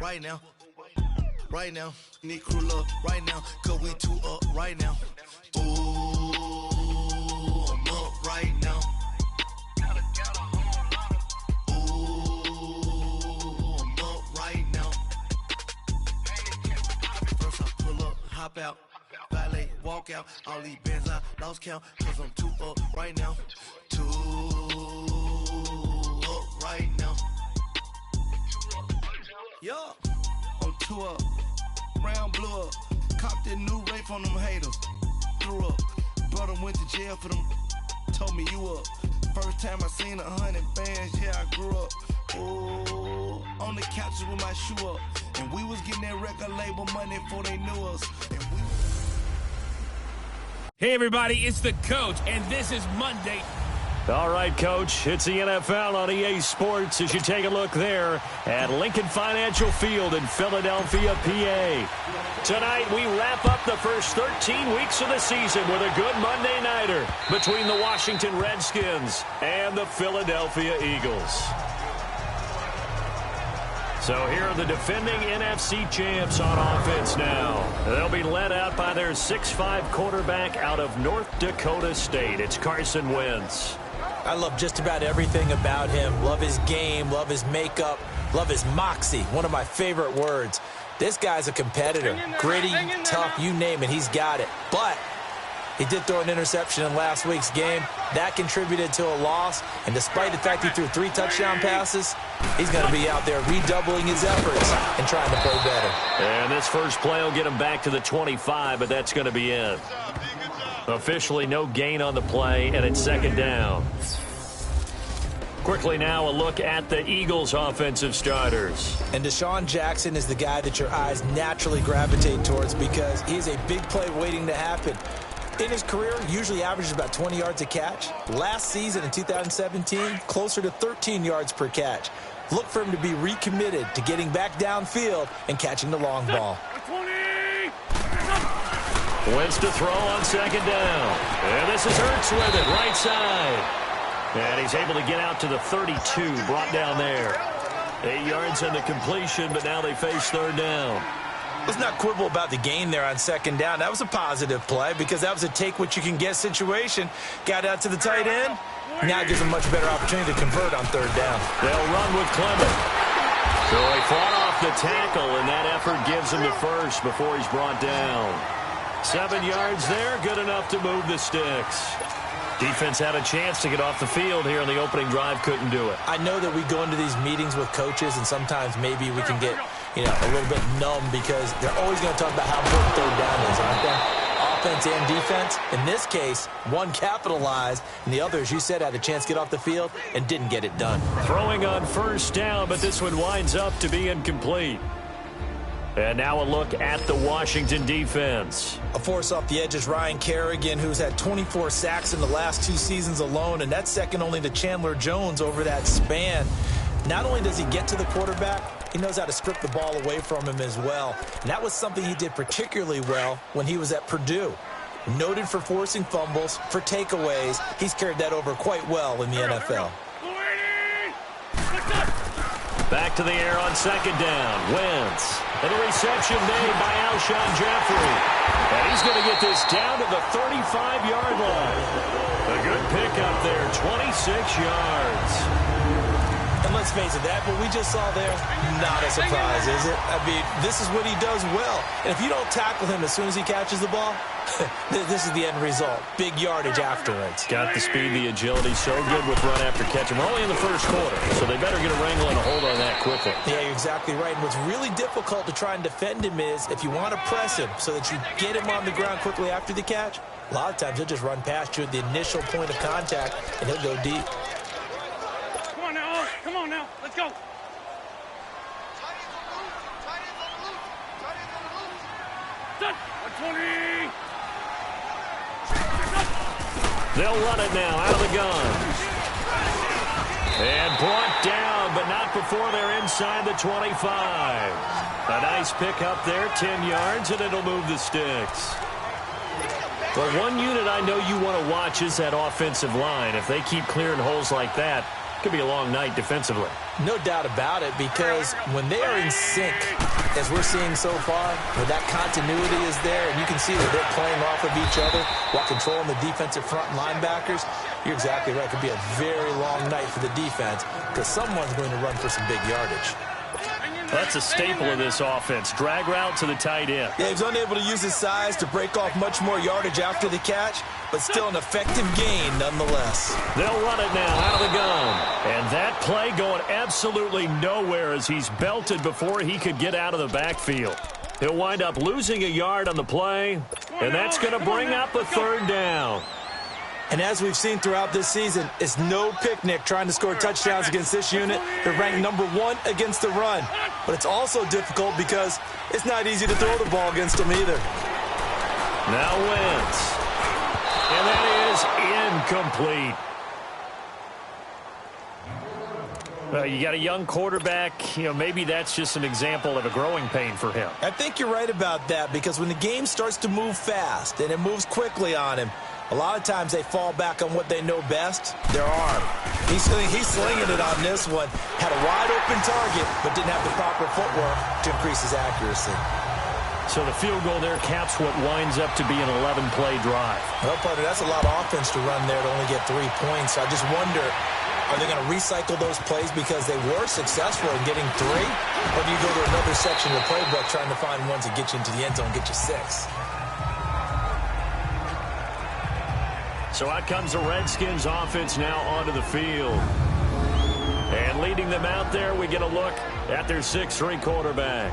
right now. Right now, need crew up right now, cause we two up right now. Ooh, I'm up right now. Ooh, I'm up right now. First I pull up, hop out, valet, walk out. All these bands I lost count, cause I'm two up right now. Two up right now. Yeah, I'm two up. Round blew up, copped that new rape on them haters. Threw up, brother went to jail for them. Told me you up. First time I seen 100 bands, yeah I grew up. Ooh, on the couches with my shoe up, and we was getting that record label money before they knew us. Hey everybody, it's the Coach, and this is Monday. All right, Coach, it's the NFL on EA Sports as you take a look there at Lincoln Financial Field in Philadelphia, PA. Tonight, we wrap up the first 13 weeks of the season with a good Monday nighter between the Washington Redskins and the Philadelphia Eagles. So here are the defending NFC champs on offense now. They'll be led out by their 6'5 quarterback out of North Dakota State. It's Carson Wentz. I love just about everything about him. Love his game, love his makeup, love his moxie. One of my favorite words. This guy's a competitor. Gritty, tough, you name it, he's got it. But he did throw an interception in last week's game. That contributed to a loss. And despite the fact he threw 3 touchdown passes, he's going to be out there redoubling his efforts and trying to play better. And this first play will get him back to the 25, but that's going to be it. Officially no gain on the play, and it's second down. Quickly now, a look at the Eagles' offensive starters. And Deshaun Jackson is the guy that your eyes naturally gravitate towards because he's a big play waiting to happen. In his career, usually averages about 20 yards a catch. Last season in 2017, closer to 13 yards per catch. Look for him to be recommitted to getting back downfield and catching the long ball. Wentz to throw on second down. And this is Hurts with it, right side. And he's able to get out to the 32, brought down there. 8 yards on the completion, but now they face third down. Let's not quibble about the gain there on second down. That was a positive play because that was a take-what-you-can-get situation. Got out to the tight end. Now it gives him a much better opportunity to convert on third down. They'll run with Clement. So he fought off the tackle, and that effort gives him the first before he's brought down. 7 yards there, good enough to move the sticks. Defense had a chance to get off the field here in the opening drive, couldn't do it. I know that we go into these meetings with coaches, and sometimes maybe we can get, a little bit numb because they're always going to talk about how important third down is, aren't they? Offense and defense. In this case, one capitalized, and the other, as you said, had a chance to get off the field and didn't get it done. Throwing on first down, but this one winds up to be incomplete. And now a look at the Washington defense. A force off the edge is Ryan Kerrigan, who's had 24 sacks in the last 2 seasons alone, and that's second only to Chandler Jones over that span. Not only does he get to the quarterback, he knows how to strip the ball away from him as well. And that was something he did particularly well when he was at Purdue. Noted for forcing fumbles, for takeaways. He's carried that over quite well in the NFL. Back to the air on second down. Wentz. And a reception made by Alshon Jeffrey. And he's going to get this down to the 35-yard line. A good pickup there, 26 yards. And let's face it, that what we just saw there, not a surprise, is it? I mean, this is what he does well. And if you don't tackle him as soon as he catches the ball, this is the end result. Big yardage afterwards. Got the speed, the agility, so good with run after catch. And we're only in the first quarter, so they better get a wrangle and a hold on that quickly. Yeah, you're exactly right. And what's really difficult to try and defend him is if you want to press him so that you get him on the ground quickly after the catch, a lot of times he'll just run past you at the initial point of contact, and he'll go deep. Come on now, let's go. Set, 120. They'll run it now out of the gun. And brought down, but not before they're inside the 25. A nice pick up there, 10 yards, and it'll move the sticks. Well, one unit I know you want to watch is that offensive line. If they keep clearing holes like that, Could be a long night defensively. No doubt about it, because when they are in sync, as we're seeing so far, where that continuity is there, and you can see that they're playing off of each other while controlling the defensive front linebackers, you're exactly right. It could be a very long night for the defense because someone's going to run for some big yardage. That's a staple of this offense. Drag route to the tight end. Yeah, he was unable to use his size to break off much more yardage after the catch, but still an effective gain nonetheless. They'll run it now out of the gun. And that play going absolutely nowhere as he's belted before he could get out of the backfield. He'll wind up losing a yard on the play, and that's going to bring up a third down. And as we've seen throughout this season, it's no picnic trying to score touchdowns against this unit. They're ranked number 1 against the run. But it's also difficult because it's not easy to throw the ball against them either. Now Wentz. And that is incomplete. Well, you got a young quarterback. You know, maybe that's just an example of a growing pain for him. I think you're right about that, because when the game starts to move fast and it moves quickly on him, a lot of times they fall back on what they know best, their arm. He's slinging it on this one. Had a wide-open target, but didn't have the proper footwork to increase his accuracy. So the field goal there caps what winds up to be an 11-play drive. Well, partner, that's a lot of offense to run there to only get 3 points. I just wonder, are they going to recycle those plays because they were successful in getting 3? Or do you go to another section of the playbook trying to find ones that get you into the end zone and get you 6? So out comes the Redskins offense now onto the field. And leading them out there, we get a look at their 6'3" quarterback.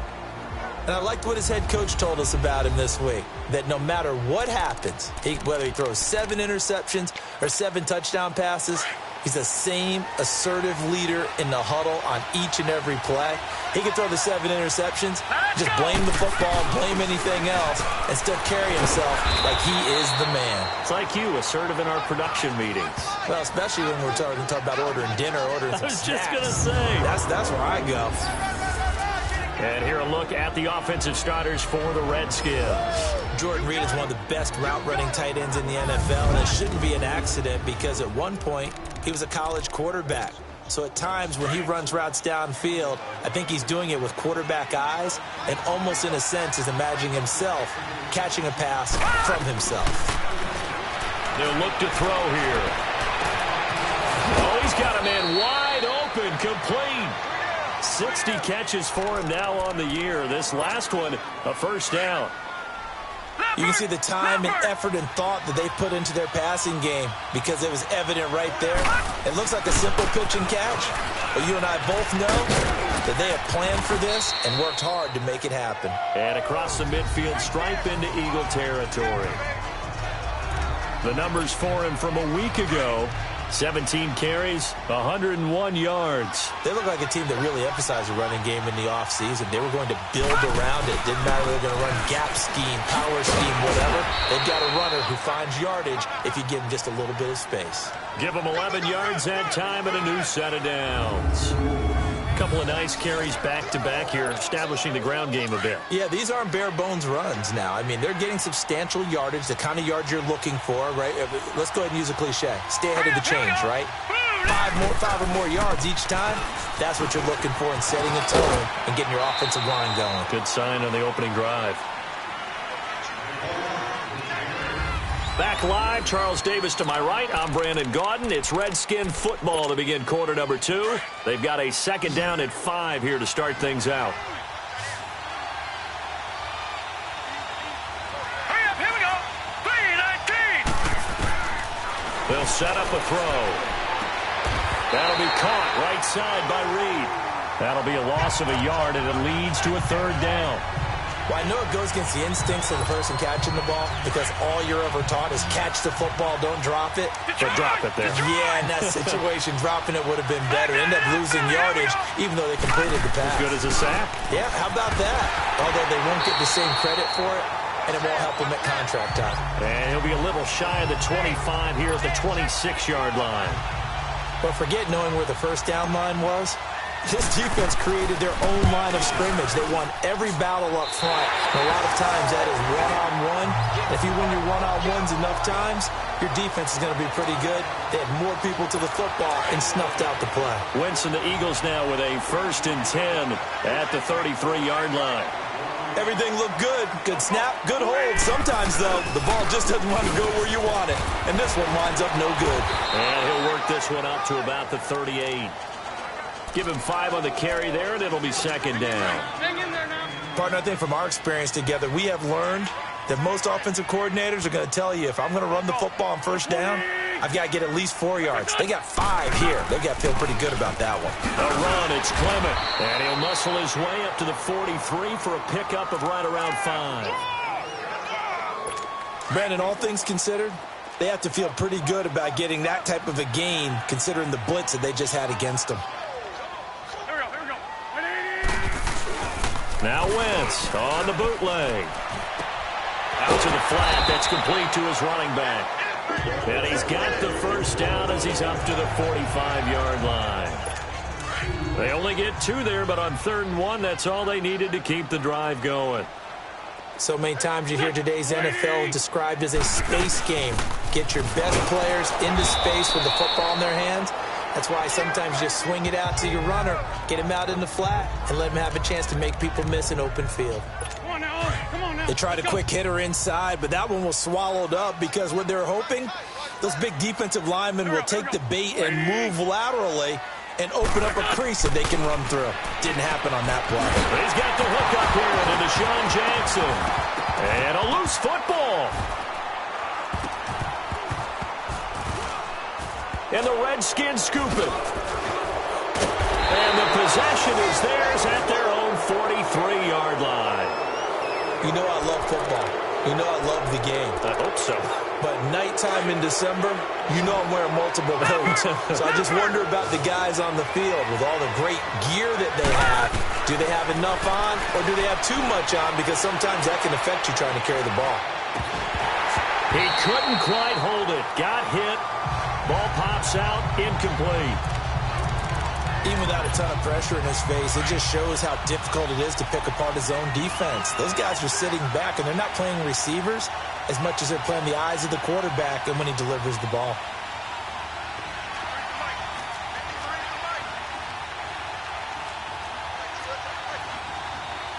And I liked what his head coach told us about him this week, that no matter what happens, whether he throws 7 interceptions or 7 touchdown passes, he's the same assertive leader in the huddle on each and every play. He can throw the 7 interceptions, just blame the football, blame anything else, and still carry himself like he is the man. It's like you, assertive in our production meetings. Well, especially when we're talking about ordering dinner, ordering some snacks. I was just going to say. That's where I go. And here a look at the offensive starters for the Redskins. Jordan Reed is one of the best route-running tight ends in the NFL, and it shouldn't be an accident because at one point he was a college quarterback. So at times when he runs routes downfield, I think he's doing it with quarterback eyes and almost in a sense is imagining himself catching a pass from himself. They'll look to throw here. Oh, he's got a man wide open, complete. 60 catches for him now on the year. This last one, a first down. You can see the time and effort and thought that they put into their passing game because it was evident right there. It looks like a simple pitch and catch, but you and I both know that they have planned for this and worked hard to make it happen. And across the midfield stripe into Eagle territory. The numbers for him from a week ago. 17 carries, 101 yards. They look like a team that really emphasized the running game in the offseason. They were going to build around it. Didn't matter if they were going to run gap scheme, power scheme, whatever. They've got a runner who finds yardage if you give him just a little bit of space. Give him 11 yards that time and a new set of downs. Couple of nice carries back-to-back here, establishing the ground game a bit. Yeah, these aren't bare-bones runs now. I mean, they're getting substantial yardage, the kind of yards you're looking for, right? Let's go ahead and use a cliche. Stay ahead of the change, right? 5 or more yards each time. That's what you're looking for in setting a tone and getting your offensive line going. Good sign on the opening drive. Back live, Charles Davis to my right. I'm Brandon Gaudin. It's Redskin football to begin quarter number 2. They've got a second down at 5 here to start things out. Hurry up, here we go. 3-19. They'll set up a throw. That'll be caught right side by Reed. That'll be a loss of a yard, and it leads to a third down. Well, I know it goes against the instincts of the person catching the ball because all you're ever taught is catch the football, don't drop it. But drop it there. Yeah, in that situation, dropping it would have been better. End up losing yardage, even though they completed the pass. As good as a sack. Yeah, how about that? Although they won't get the same credit for it, and it won't help them at contract time. And he'll be a little shy of the 25 here at the 26-yard line. But forget knowing where the first down line was. His defense created their own line of scrimmage. They won every battle up front. And a lot of times that is one-on-one. If you win your one-on-ones enough times, your defense is going to be pretty good. They had more people to the football and snuffed out the play. Wentz and the Eagles now with a 1st and 10 at the 33-yard line. Everything looked good. Good snap, good hold. Sometimes, though, the ball just doesn't want to go where you want it. And this one winds up no good. And he'll work this one up to about the 38. Give him 5 on the carry there, and it'll be 2nd down. Hang in there now. Partner, I think from our experience together, we have learned that most offensive coordinators are going to tell you, if I'm going to run the football on 1st down, I've got to get at least 4 yards. They got 5 here. They've got to feel pretty good about that one. A run, it's Clement. And he'll muscle his way up to the 43 for a pickup of right around 5. Brandon, all things considered, they have to feel pretty good about getting that type of a gain, considering the blitz that they just had against them. Here we go. Now Wentz on the bootleg. Out to the flat. That's complete to his running back. And he's got the 1st down as he's up to the 45-yard line. They only get 2 there, but on 3rd and 1, that's all they needed to keep the drive going. So many times you hear today's NFL described as a space game. Get your best players into space with the football in their hands. That's why sometimes you just swing it out to your runner, get him out in the flat, and let him have a chance to make people miss an open field. Come on now. Come on now. They tried a quick hitter inside, but that one was swallowed up because what they're hoping, those big defensive linemen will take the bait and move laterally and open up a crease that they can run through. Didn't happen on that play. He's got the hook up here to Deshaun Jackson. And a loose football. And the Redskins scoop it. And the possession is theirs at their own 43-yard line. You know I love football. You know I love the game. I hope so. But nighttime in December, you know I'm wearing multiple coats. So I just wonder about the guys on the field with all the great gear that they have. Do they have enough on, or do they have too much on? Because sometimes that can affect you trying to carry the ball. He couldn't quite hold it. Got hit. Ball pops out. Incomplete. Even without a ton of pressure in his face, it just shows how difficult it is to pick apart his own defense. Those guys are sitting back, and they're not playing receivers as much as they're playing the eyes of the quarterback and when he delivers the ball.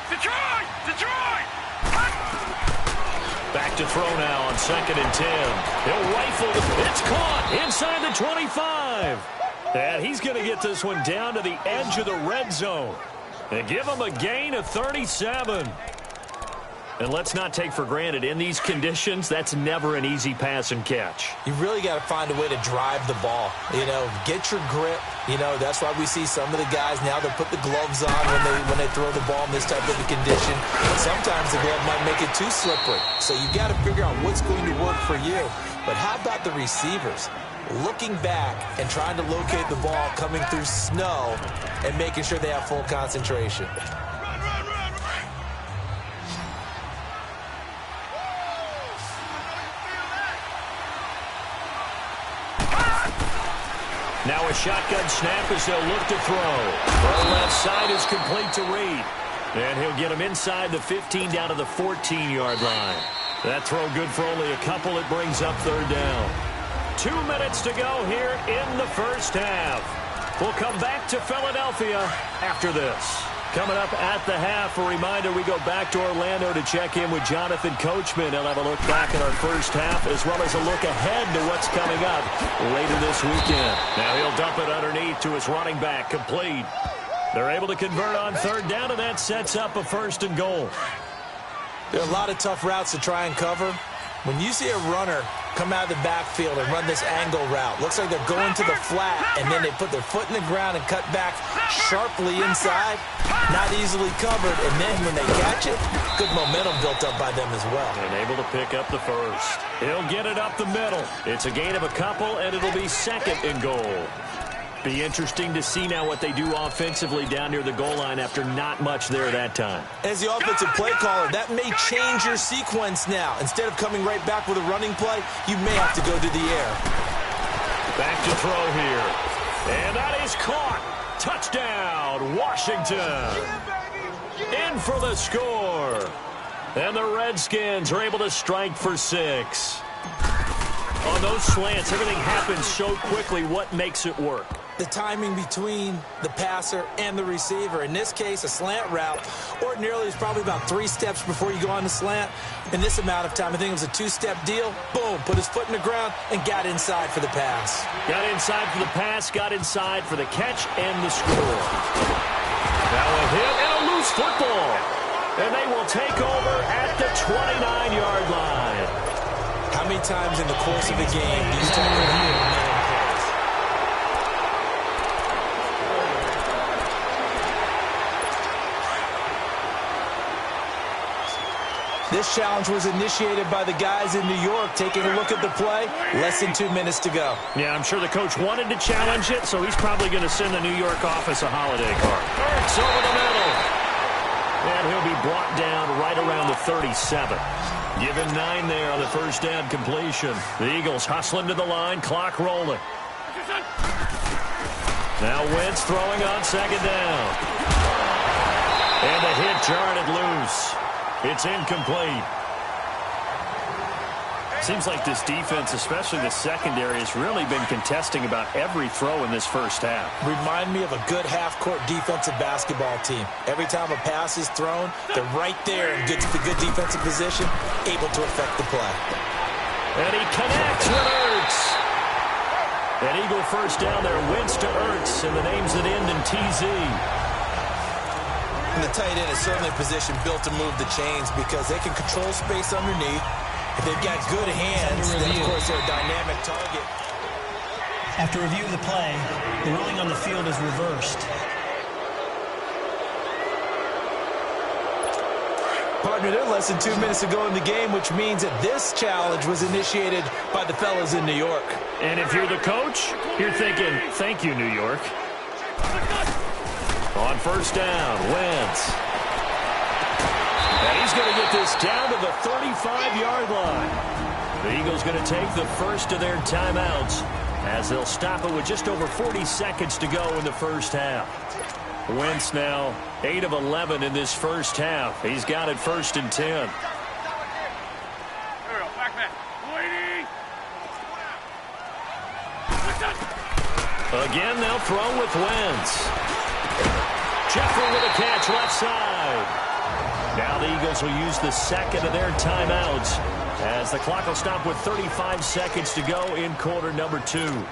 Detroit! Detroit! Back to throw now on 2nd and 10. He'll rifle. It's caught inside the 25. And he's going to get this one down to the edge of the red zone. And give him a gain of 37. And let's not take for granted, in these conditions, that's never an easy pass and catch. You really got to find a way to drive the ball. You know, get your grip. You know, that's why we see some of the guys now, they'll put the gloves on when they throw the ball in this type of a condition. And sometimes the glove might make it too slippery. So you got to figure out what's going to work for you. But how about the receivers? Looking back and trying to locate the ball coming through snow and making sure they have full concentration. Now a shotgun snap as they'll look to throw. The left side is complete to Reed. And he'll get him inside the 15 down to the 14-yard line. That throw good for only a couple. It brings up 3rd down. 2 minutes to go here in the 1st half. We'll come back to Philadelphia after this. Coming up at the half, a reminder, we go back to Orlando to check in with Jonathan Coachman. He'll have a look back at our 1st half as well as a look ahead to what's coming up later this weekend. Now he'll dump it underneath to his running back, complete. They're able to convert on 3rd down, and that sets up a 1st and goal. There are a lot of tough routes to try and cover. When you see a runner come out of the backfield and run this angle route, looks like they're going to the flat, and then they put their foot in the ground and cut back sharply inside, not easily covered, and then when they catch it, good momentum built up by them as well. And able to pick up the 1st. He'll get it up the middle. It's a gain of a couple, and it'll be 2nd and goal. Be interesting to see now what they do offensively down near the goal line after not much there that time. As the offensive play caller, that may change your sequence now. Instead of coming right back with a running play, you may have to go to the air. Back to throw here. And that is caught. Touchdown, Washington. In for the score. And the Redskins are able to strike for 6. On those slants, everything happens so quickly. What makes it work? The timing between the passer and the receiver. In this case, a slant route ordinarily is probably about 3 steps before you go on the slant. In this amount of time, I think it was a 2-step deal. Boom, put his foot in the ground and got inside for the pass. Got inside for the pass, got inside for the catch and the score. Now a hit and a loose football. And they will take over at the 29-yard line. How many times in the course of a game do you take a hit? This challenge was initiated by the guys in New York. Taking a look at the play, less than 2 minutes to go. Yeah, I'm sure the coach wanted to challenge it, so he's probably going to send the New York office a holiday card. It's over the middle. And he'll be brought down right around the 37. Give him 9 there on the first down completion. The Eagles hustling to the line, clock rolling. Now Wentz throwing on second down. And the hit jarred it loose. It's incomplete. Seems like this defense, especially the secondary, has really been contesting about every throw in this first half. Remind me of a good half-court defensive basketball team. Every time a pass is thrown, they're right there in good defensive position, able to affect the play. And he connects with Ertz. An Eagle first down there, Wentz to Ertz, and the names that end in TZ. And the tight end is certainly a position built to move the chains because they can control space underneath. If they've got good hands, then of course they're a dynamic target. After review of the play, the ruling on the field is reversed. Partner, they're less than 2 minutes to go in the game, which means that this challenge was initiated by the fellas in New York. And if you're the coach, you're thinking, thank you, New York. On first down, Wentz. And he's going to get this down to the 35-yard line. The Eagles going to take the first of their timeouts as they'll stop it with just over 40 seconds to go in the first half. Wentz now 8 of 11 in this first half. He's got it 1st and 10. Again, they'll throw with Wentz. Jeffrey with a catch left side. Now the Eagles will use the second of their timeouts as the clock will stop with 35 seconds to go in quarter number 2.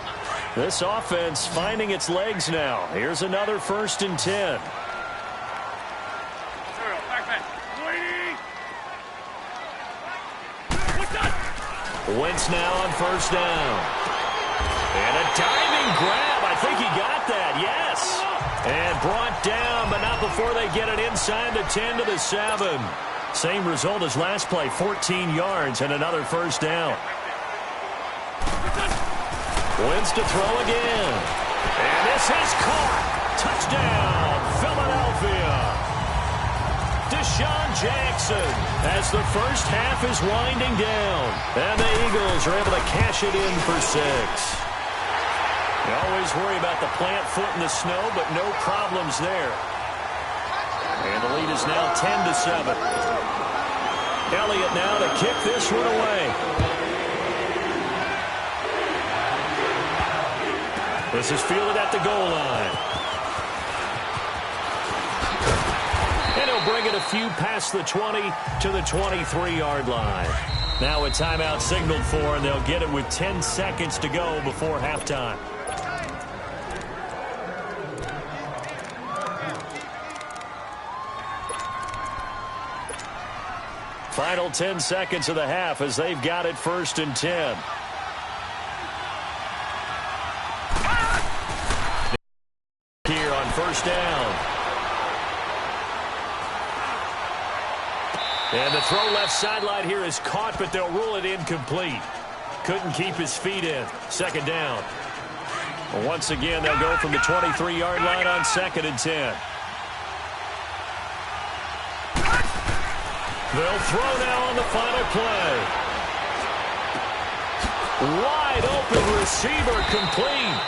This offense finding its legs now. Here's another 1st and 10. Wentz now on first down. And a diving grab. I think he got that. Yes. And brought down, but not before they get it inside the 10 to the 7. Same result as last play, 14 yards and another first down. Wentz to throw again. And this is caught. Touchdown, Philadelphia. Deshaun Jackson as the first half is winding down. And the Eagles are able to cash it in for 6. You always worry about the plant foot in the snow, but no problems there. And the lead is now 10 to 7. Elliott now to kick this one away. This is fielded at the goal line. And he'll bring it a few past the 20 to the 23-yard line. Now a timeout signaled for, and they'll get it with 10 seconds to go before halftime. Final 10 seconds of the half as they've got it 1st and 10. Here on first down. And the throw left sideline here is caught, but they'll rule it incomplete. Couldn't keep his feet in. 2nd down. Once again, they'll go from the 23-yard line on 2nd and 10. They'll throw now on the final play. Wide open receiver complete.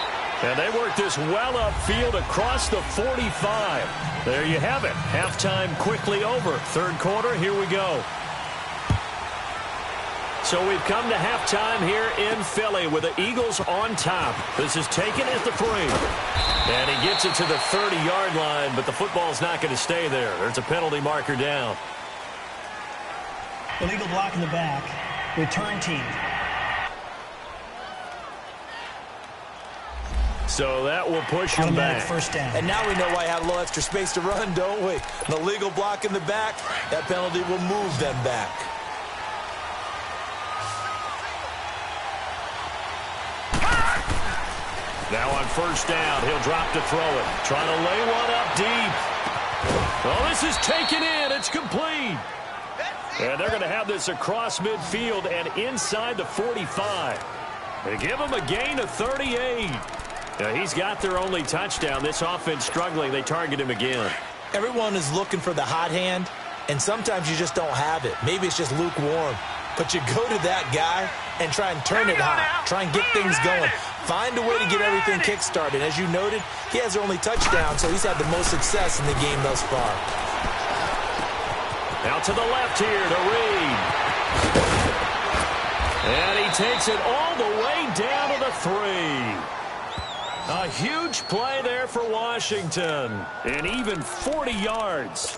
And they work this well upfield across the 45. There you have it. Halftime quickly over. Third quarter, here we go. So we've come to halftime here in Philly with the Eagles on top. This is taken at the 3. And he gets it to the 30-yard line, but the football's not going to stay there. There's a penalty marker down. Illegal block in the back. Return team. So that will push him back. First down. And now we know why I have a little extra space to run, don't we? An illegal block in the back, that penalty will move them back. Now on first down, he'll drop to throw it. Trying to lay one up deep. Oh, this is taken in. It's complete. And they're going to have this across midfield and inside the 45. They give him a gain of 38. Now, he's got their only touchdown. This offense struggling. They target him again. Everyone is looking for the hot hand, and sometimes you just don't have it. Maybe it's just lukewarm. But you go to that guy and try and turn it hot. Try and get things going. Find a way to get everything kick-started. As you noted, he has their only touchdown, so he's had the most success in the game thus far. Out to the left here to Reed. And he takes it all the way down to the 3. A huge play there for Washington. And even 40 yards.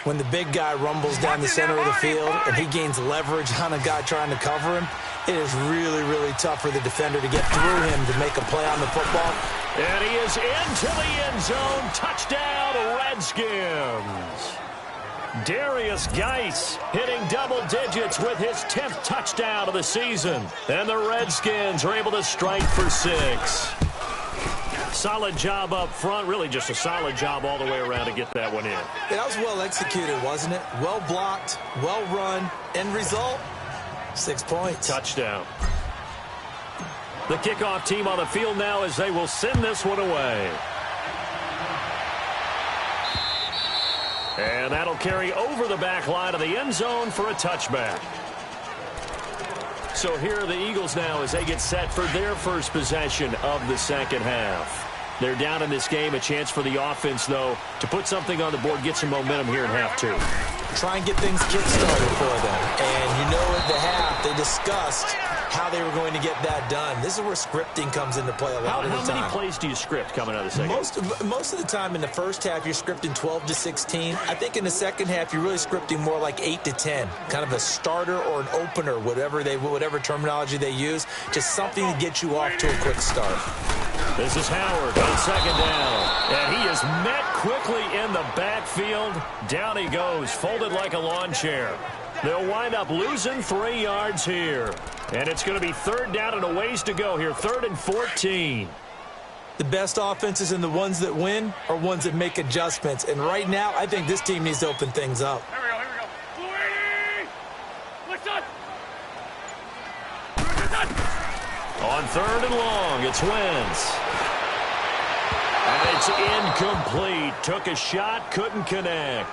When the big guy rumbles down the center of the field and he gains leverage on a guy trying to cover him, it is really, really tough for the defender to get through him to make a play on the football. And he is into the end zone. Touchdown, Redskins. Darius Geis hitting double digits with his 10th touchdown of the season. And the Redskins are able to strike for 6. Solid job up front. Really just a solid job all the way around to get that one in. Yeah, that was well executed, wasn't it? Well blocked, well run. End result, 6 points. Touchdown. The kickoff team on the field now as they will send this one away. And that'll carry over the back line of the end zone for a touchback. So here are the Eagles now as they get set for their first possession of the second half. They're down in this game. A chance for the offense, though, to put something on the board, get some momentum here in half 2. Try and get things kick-started for them. And you know at the half, they discussed how they were going to get that done. This is where scripting comes into play a lot of the time. How many plays do you script coming out of the second? Most of the time in the first half, you're scripting 12 to 16. I think in the second half, you're really scripting more like 8 to 10. Kind of a starter or an opener, whatever terminology they use. Just something to get you off to a quick start. This is Howard on second down. And he is met quickly in the backfield. Down he goes, folded like a lawn chair. They'll wind up losing 3 yards here. And it's going to be third down and a ways to go here. 3rd and 14. The best offenses and the ones that win are ones that make adjustments. And right now, I think this team needs to open things up. Here we go, here we go. Listen! On 3rd and long, it's Wentz. And it's incomplete. Took a shot, couldn't connect.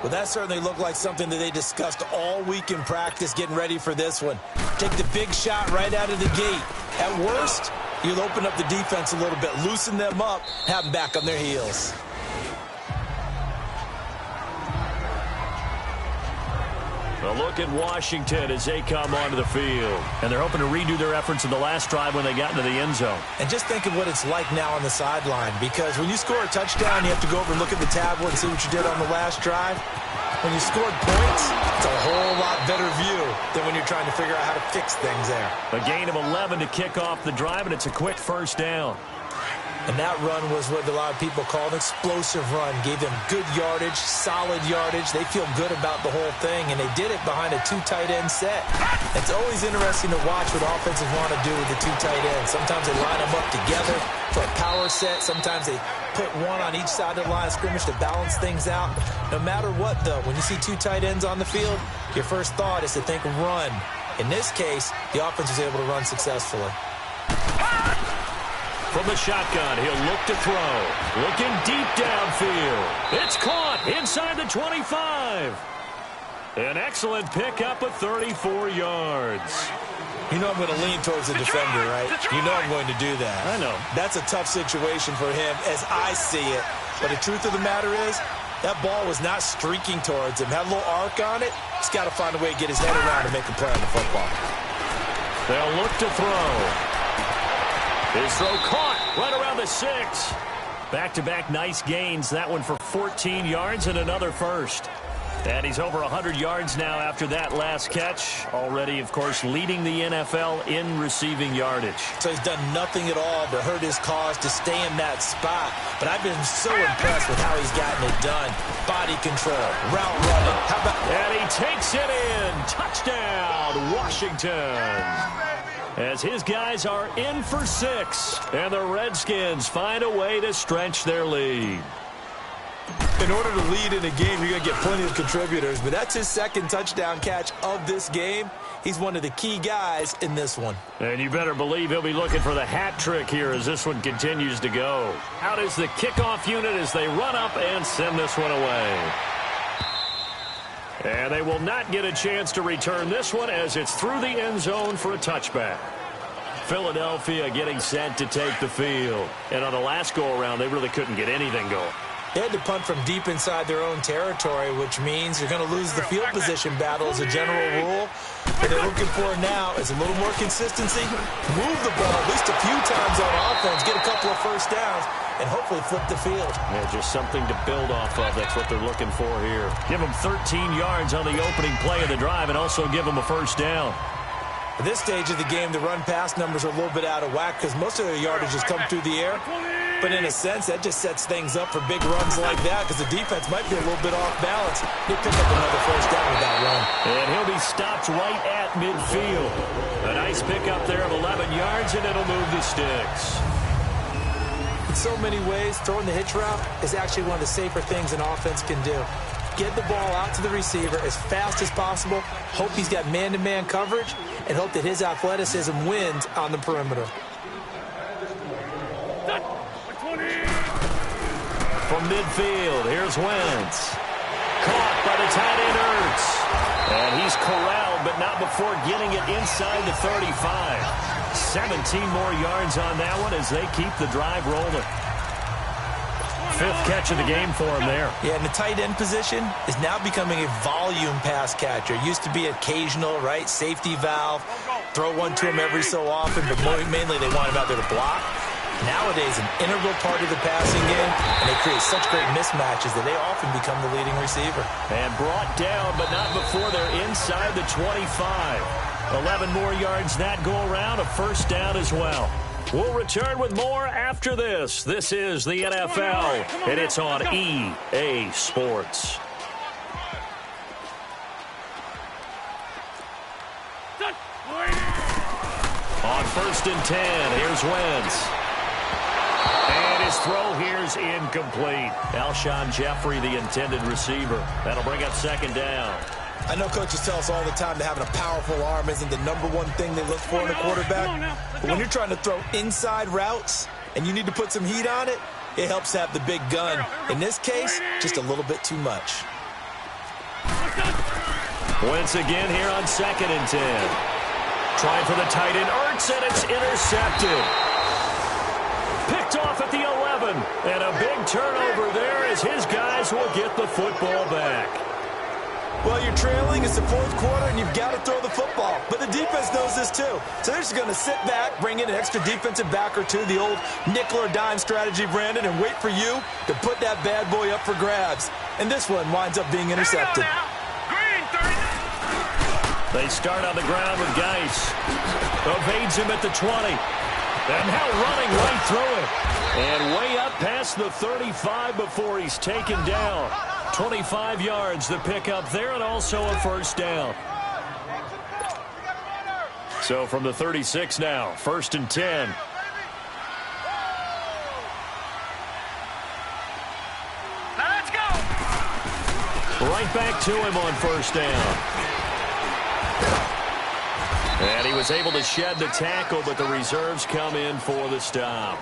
Well, that certainly looked like something that they discussed all week in practice getting ready for this one. Take the big shot right out of the gate. At worst, you'll open up the defense a little bit, loosen them up, have them back on their heels. A look at Washington as they come onto the field. And they're hoping to redo their efforts in the last drive when they got into the end zone. And just think of what it's like now on the sideline, because when you score a touchdown, you have to go over and look at the tablet and see what you did on the last drive. When you scored points, it's a whole lot better view than when you're trying to figure out how to fix things there. A gain of 11 to kick off the drive, and it's a quick first down. And that run was what a lot of people call an explosive run. Gave them good yardage, solid yardage. They feel good about the whole thing, and they did it behind a 2 tight end set. It's always interesting to watch what offenses want to do with the 2 tight ends. Sometimes they line them up together for a power set. Sometimes they put one on each side of the line of scrimmage to balance things out. No matter what, though, when you see 2 tight ends on the field, your first thought is to think run. In this case, the offense was able to run successfully. From the shotgun, he'll look to throw. Looking deep downfield. It's caught inside the 25. An excellent pickup of 34 yards. You know I'm going to lean towards the defender, right? You know I'm going to do that. I know. That's a tough situation for him as I see it. But the truth of the matter is, that ball was not streaking towards him. Had a little arc on it. He's got to find a way to get his head around and make a play on the football. They'll look to throw. His throw caught right around the 6. Back-to-back nice gains. That one for 14 yards and another first. And he's over 100 yards now after that last catch. Already, of course, leading the NFL in receiving yardage. So he's done nothing at all to hurt his cause to stay in that spot. But I've been so impressed with how he's gotten it done. Body control, route running. How about... And he takes it in. Touchdown, Washington. As his guys are in for 6. And the Redskins find a way to stretch their lead. In order to lead in a game, you're going to get plenty of contributors, but that's his second touchdown catch of this game. He's one of the key guys in this one. And you better believe he'll be looking for the hat trick here as this one continues to go. Out is the kickoff unit as they run up and send this one away. And they will not get a chance to return this one as it's through the end zone for a touchback. Philadelphia getting set to take the field. And on the last go-around, they really couldn't get anything going. They had to punt from deep inside their own territory, which means you're going to lose the field position battle as a general rule. What they're looking for now is a little more consistency, move the ball at least a few times on offense, get a couple of first downs, and hopefully flip the field. Yeah, just something to build off of. That's what they're looking for here. Give them 13 yards on the opening play of the drive and also give them a first down. At this stage of the game, the run-pass numbers are a little bit out of whack because most of their yardage has come through the air. But in a sense, that just sets things up for big runs like that because the defense might be a little bit off balance. They pick up another first down with that run. And he'll be stopped right at midfield. A nice pickup there of 11 yards, and it'll move the sticks. In so many ways, throwing the hitch route is actually one of the safer things an offense can do. Get the ball out to the receiver as fast as possible, hope he's got man-to-man coverage, and hope that his athleticism wins on the perimeter. From midfield, here's Wentz. Caught by the tight end Ertz. And he's corralled, but not before getting it inside the 35. 17 more yards on that one as they keep the drive rolling. 5th catch of the game for him there. Yeah, and the tight end position is now becoming a volume pass catcher. Used to be occasional, right? Safety valve. Throw one to him every so often, but mainly they want him out there to block. Nowadays, an integral part of the passing game, and they create such great mismatches that they often become the leading receiver. And brought down, but not before they're inside the 25. 11 more yards that go around, a first down as well. We'll return with more after this. This is the NFL, and it's on EA Sports. On 1st and 10, here's Wentz. And his throw here's incomplete. Alshon Jeffrey, the intended receiver. That'll bring up 2nd down. I know coaches tell us all the time that having a powerful arm isn't the #1 thing they look for in a quarterback. But when you're trying to throw inside routes and you need to put some heat on it, it helps to have the big gun. In this case, just a little bit too much. Wentz again here on 2nd and 10. Trying for the tight end, Ertz, and it's intercepted. Picked off at the 11. And a big turnover there as his guys will get the football back. Well, you're trailing. It's the 4th quarter, and you've got to throw the football. But the defense knows this, too. So they're just going to sit back, bring in an extra defensive back or two, the old nickel or dime strategy, Brandon, and wait for you to put that bad boy up for grabs. And this one winds up being intercepted. They start on the ground with Geis. Evades him at the 20. And now running right through it. And way up past the 35 before he's taken down. 25 yards the pickup there, and also a first down. So from the 36 now, 1st and 10. Let's go. Right back to him on 1st down. And he was able to shed the tackle, but the reserves come in for the stop.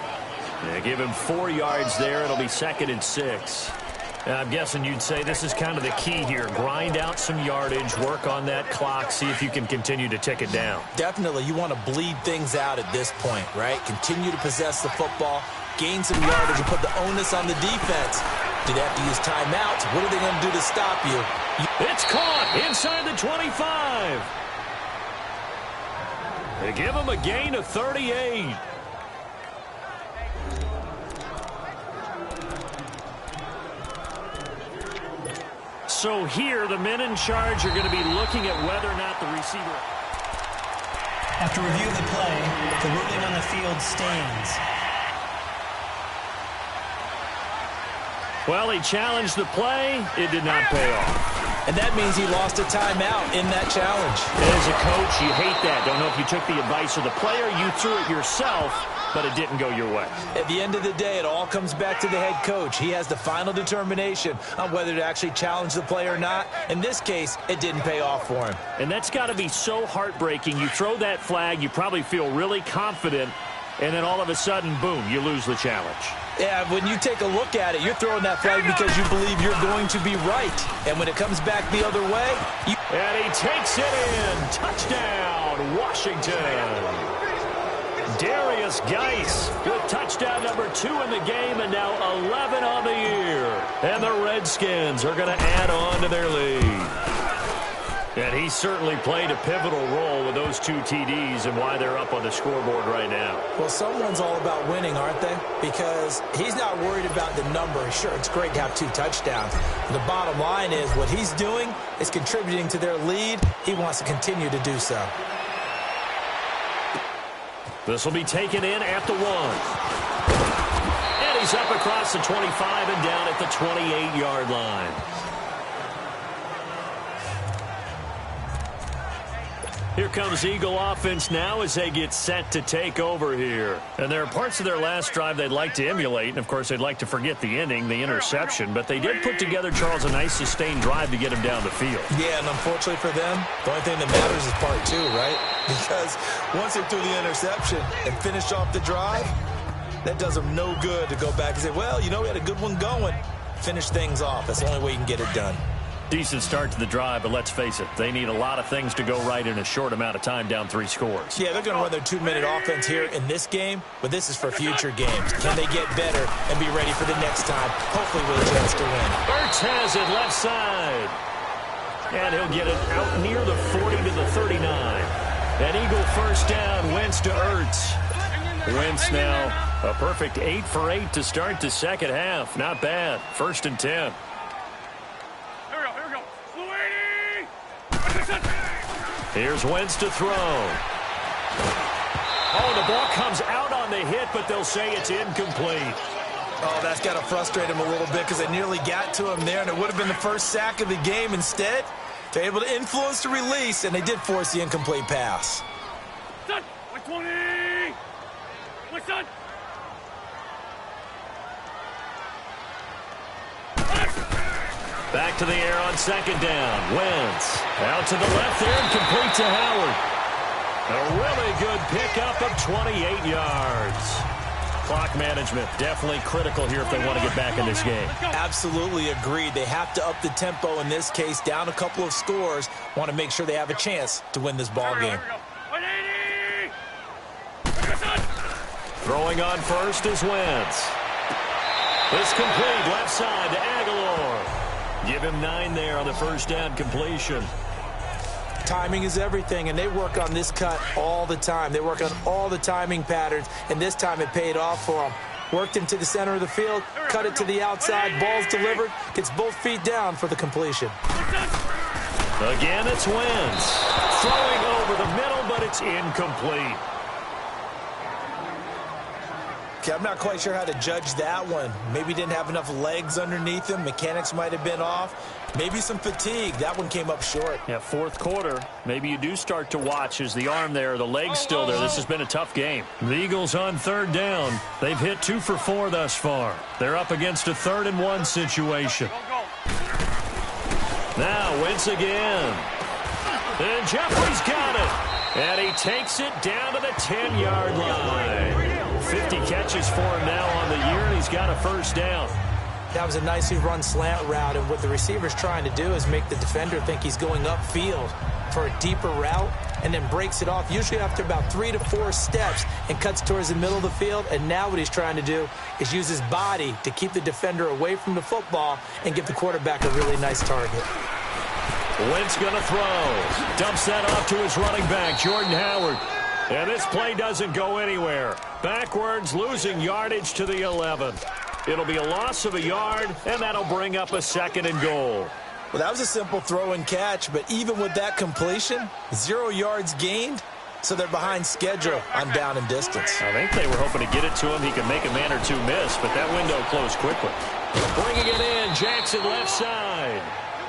They give him 4 yards there. It'll be 2nd and 6. I'm guessing you'd say this is kind of the key here. Grind out some yardage, work on that clock, see if you can continue to tick it down. Definitely. You want to bleed things out at this point, right? Continue to possess the football, gain some yardage, and put the onus on the defense. Do they have to use timeouts? What are they going to do to stop you? It's caught inside the 25. They give him a gain of 38. So here, the men in charge are going to be looking at whether or not the receiver... After review of the play, the ruling on the field stands. Well, he challenged the play. It did not pay off. And that means he lost a timeout in that challenge. As a coach, you hate that. Don't know if you took the advice of the player, you threw it yourself, but it didn't go your way. At the end of the day, it all comes back to the head coach. He has the final determination on whether to actually challenge the play or not. In this case, it didn't pay off for him. And that's got to be so heartbreaking. You throw that flag, you probably feel really confident, and then all of a sudden, boom, you lose the challenge. Yeah, when you take a look at it, you're throwing that flag because you believe you're going to be right. And when it comes back the other way... And he takes it in. Touchdown, Washington. Darius Geis with touchdown number 2 in the game, and now 11 on the year. And the Redskins are going to add on to their lead. And he certainly played a pivotal role with those 2 TDs and why they're up on the scoreboard right now. Well, someone's all about winning, aren't they? Because he's not worried about the number. Sure, it's great to have 2 touchdowns. But the bottom line is what he's doing is contributing to their lead. He wants to continue to do so. This will be taken in at the 1. And he's up across the 25 and down at the 28-yard line. Here comes Eagle offense now as they get set to take over here. And there are parts of their last drive they'd like to emulate. And, of course, they'd like to forget the ending, the interception. But they did put together, Charles, a nice sustained drive to get him down the field. Yeah, and unfortunately for them, the only thing that matters is part 2, right? Because once they threw the interception and finished off the drive, that does them no good to go back and say, well, you know, we had a good one going. Finish things off. That's the only way you can get it done. Decent start to the drive, but let's face it, they need a lot of things to go right in a short amount of time, down 3 scores. Yeah, they're going to run their 2-minute offense here in this game, but this is for future games. Can they get better and be ready for the next time, hopefully with a chance to win? Ertz has it left side. And he'll get it out near the 40 to the 39. An Eagle first down, Wentz to Ertz. Wentz now a perfect 8 for 8 to start the second half. Not bad. 1st and 10. Here's Wentz to throw. Oh, the ball comes out on the hit, but they'll say it's incomplete. Oh, that's got to frustrate him a little bit because they nearly got to him there, and it would have been the first sack of the game. Instead, they're able to influence the release, and they did force the incomplete pass. Back to the air on 2nd down. Wentz out to the left there and complete to Howard. A really good pickup of 28 yards. Clock management definitely critical here if they want to get back in this game. Absolutely agreed. They have to up the tempo in this case, down a couple of scores. Want to make sure they have a chance to win this ball game. Throwing on first is Wentz. It's complete left side to Aguilar. Give him 9 there on the first down completion. Timing is everything, and they work on this cut all the time. They work on all the timing patterns, and this time it paid off for them. Worked him to the center of the field, cut it to the outside, ball's delivered, gets both feet down for the completion. Again, it's Wentz. Throwing over the middle, but it's incomplete. Okay, I'm not quite sure how to judge that one. Maybe didn't have enough legs underneath him. Mechanics might have been off. Maybe some fatigue. That one came up short. Yeah, 4th quarter. Maybe you do start to watch as the arm there, the leg's still there. This has been a tough game. The Eagles on 3rd down. They've hit 2 for 4 thus far. They're up against a 3rd and 1 situation. Now Wentz again. And Jeffrey's got it. And he takes it down to the 10-yard line. 50 catches for him now on the year, and he's got a first down. That was a nicely run slant route, and what the receiver's trying to do is make the defender think he's going upfield for a deeper route, and then breaks it off, usually after about 3 to 4 steps, and cuts towards the middle of the field. And now what he's trying to do is use his body to keep the defender away from the football and give the quarterback a really nice target. Wentz going to throw. Dumps that off to his running back, Jordan Howard. And this play doesn't go anywhere. Backwards, losing yardage to the 11. It'll be a loss of a yard, and that'll bring up a 2nd and goal. Well, that was a simple throw and catch, but even with that completion, 0 yards gained, so they're behind schedule on down and distance. I think they were hoping to get it to him. He could make a man or two miss, but that window closed quickly. Bringing it in, Jackson left side.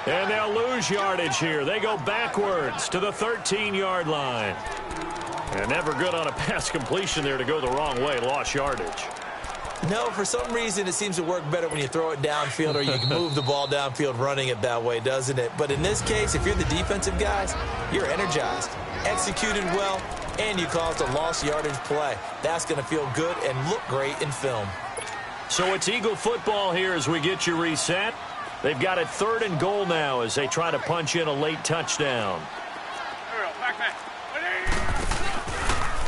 And they'll lose yardage here. They go backwards to the 13-yard line. And never good on a pass completion there to go the wrong way. Lost yardage. No, for some reason it seems to work better when you throw it downfield or you can move the ball downfield running it that way, doesn't it? But in this case, if you're the defensive guys, you're energized, executed well, and you caused a lost yardage play. That's going to feel good and look great in film. So it's Eagle football here as we get you reset. They've got it 3rd and goal now as they try to punch in a late touchdown.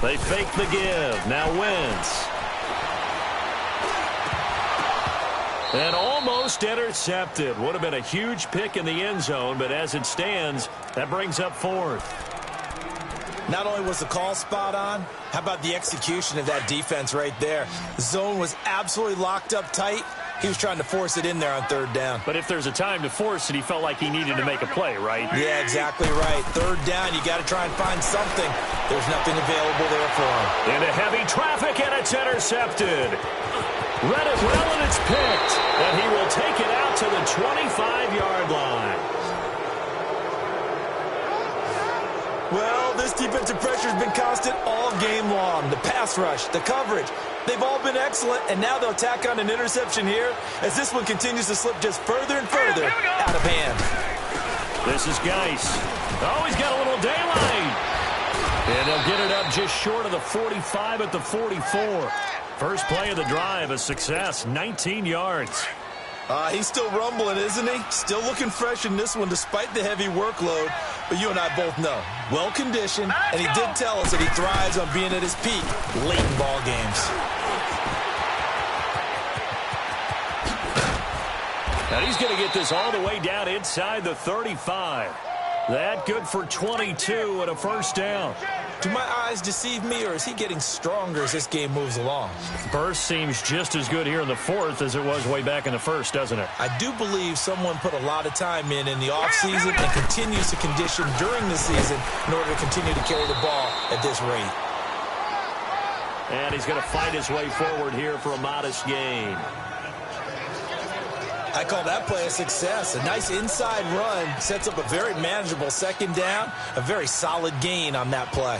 They fake the give. Now Wentz. And almost intercepted. Would have been a huge pick in the end zone, but as it stands, that brings up 4th. Not only was the call spot on, how about the execution of that defense right there? The zone was absolutely locked up tight. He was trying to force it in there on 3rd down. But if there's a time to force it, he felt like he needed to make a play, right? Yeah, exactly right. 3rd down, you got to try and find something. There's nothing available there for him. Into heavy traffic, and it's intercepted. Read it well, and it's picked. And he will take it out to the 25-yard line. Well, this defensive pressure has been constant all game long. The pass rush, the coverage, they've all been excellent, and now they'll tack on an interception here as this one continues to slip just further and further out of hand. This is Geis. Oh, he's got a little daylight. And they'll get it up just short of the 45 at the 44. First play of the drive, a success, 19 yards. He's still rumbling, isn't he? Still looking fresh in this one despite the heavy workload. But you and I both know, well-conditioned, and he did tell us that he thrives on being at his peak late in ball games. And he's going to get this all the way down inside the 35. That good for 22 and a 1st down. Do my eyes deceive me, or is he getting stronger as this game moves along? Burst seems just as good here in the 4th as it was way back in the 1st, doesn't it? I do believe someone put a lot of time in the offseason and continues to condition during the season in order to continue to carry the ball at this rate. And he's going to fight his way forward here for a modest gain. I call that play a success. A nice inside run sets up a very manageable 2nd down. A very solid gain on that play.